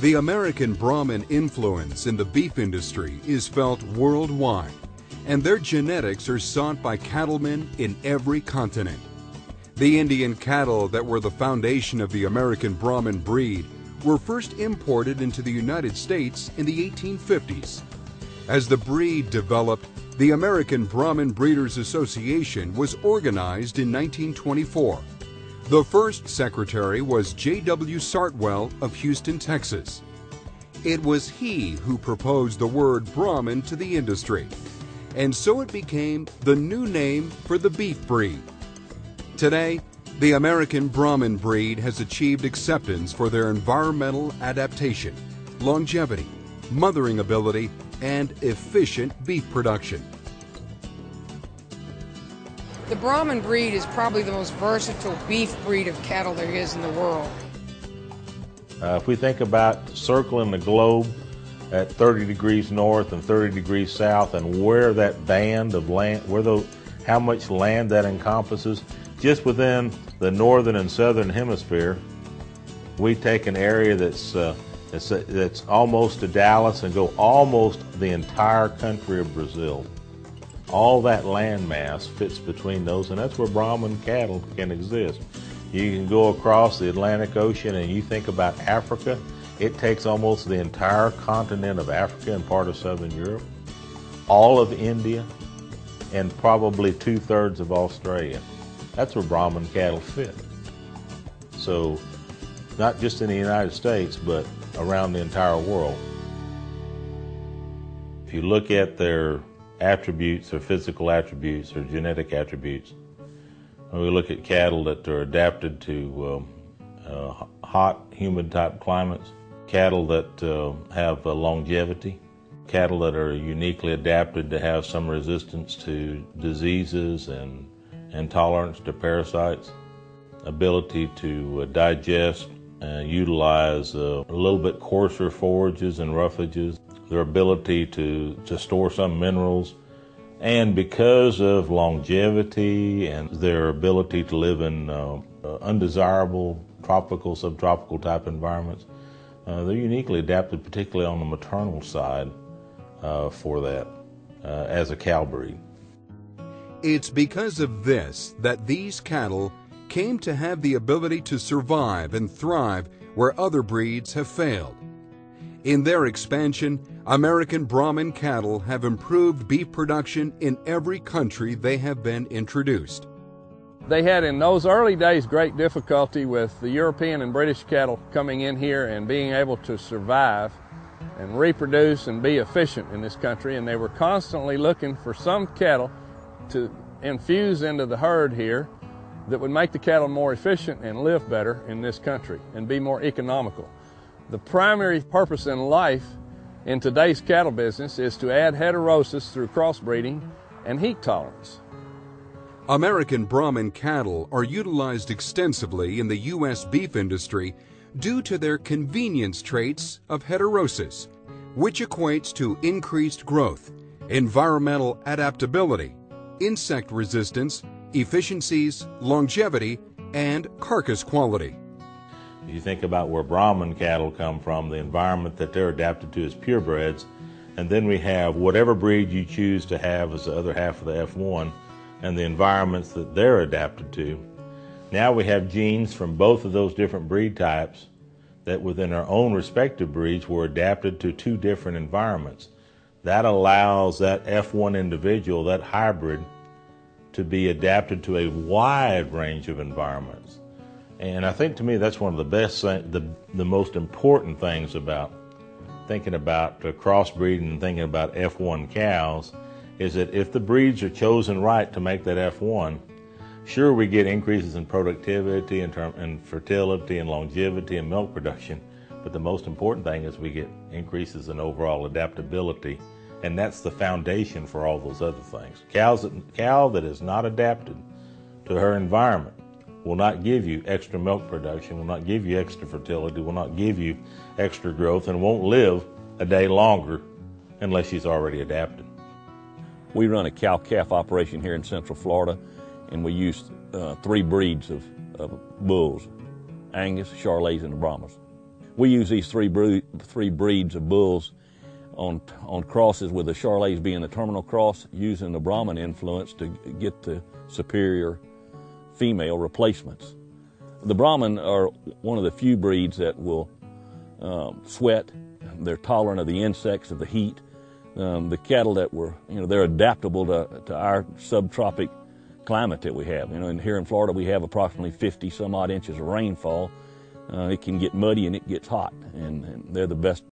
The American Brahmin influence in the beef industry is felt worldwide, and their genetics are sought by cattlemen in every continent. The Indian cattle that were the foundation of the American Brahmin breed were first imported into the United States in the 1850s. As the breed developed, the American Brahmin Breeders Association was organized in 1924. The first secretary was J.W. Sartwell of Houston, Texas. It was he who proposed the word Brahmin to the industry, and so it became the new name for the beef breed. Today, the American Brahmin breed has achieved acceptance for their environmental adaptation, longevity, mothering ability, and efficient beef production. The Brahmin breed is probably the most versatile beef breed of cattle there is in the world. If we think about circling the globe at 30 degrees north and 30 degrees south, and where that band of land, how much land that encompasses, just within the northern and southern hemisphere, we take an area that's almost to Dallas and go almost the entire country of Brazil. All that land mass fits between those, and that's where Brahmin cattle can exist. You can go across the Atlantic Ocean and you think about Africa, it takes almost the entire continent of Africa and part of Southern Europe, all of India, and probably 2/3 of Australia. That's where Brahmin cattle fit. So, not just in the United States, but around the entire world. If you look at their attributes, or physical attributes, or genetic attributes, when we look at cattle that are adapted to hot, humid type climates, cattle that have longevity, cattle that are uniquely adapted to have some resistance to diseases and tolerance to parasites, ability to digest and utilize a little bit coarser forages and roughages, their ability to store some minerals, and because of longevity and their ability to live in undesirable tropical, subtropical type environments, they're uniquely adapted, particularly on the maternal side, for that as a cow breed. It's because of this that these cattle came to have the ability to survive and thrive where other breeds have failed. In their expansion, American Brahmin cattle have improved beef production in every country they have been introduced. They had in those early days great difficulty with the European and British cattle coming in here and being able to survive and reproduce and be efficient in this country, and they were constantly looking for some cattle to infuse into the herd here that would make the cattle more efficient and live better in this country and be more economical. The primary purpose in life in today's cattle business is to add heterosis through crossbreeding and heat tolerance. American Brahmin cattle are utilized extensively in the U.S. beef industry due to their convenience traits of heterosis, which equates to increased growth, environmental adaptability, insect resistance, efficiencies, longevity, and carcass quality. You think about where Brahmin cattle come from, the environment that they're adapted to as purebreds, and then we have whatever breed you choose to have as the other half of the F1 and the environments that they're adapted to. Now we have genes from both of those different breed types that within our own respective breeds were adapted to two different environments. That allows that F1 individual, that hybrid, to be adapted to a wide range of environments. And I think to me that's one of the best, the most important things about thinking about crossbreeding and thinking about F1 cows is that if the breeds are chosen right to make that F1, sure we get increases in productivity and fertility and longevity and milk production, but the most important thing is we get increases in overall adaptability, and that's the foundation for all those other things. Cow that is not adapted to her environment will not give you extra milk production, will not give you extra fertility, will not give you extra growth, and won't live a day longer unless she's already adapted. We run a cow-calf operation here in Central Florida, and we use 3 breeds of bulls, Angus, Charolais, and the Brahmas. We use these three breeds of bulls on crosses, with the Charolais being the terminal cross, using the Brahman influence to get the superior female replacements. The Brahman are one of the few breeds that will sweat. They're tolerant of the insects, of the heat. The cattle that they're adaptable to our subtropic climate that we have. And here in Florida we have approximately 50 some odd inches of rainfall. It can get muddy and it gets hot, and they're the best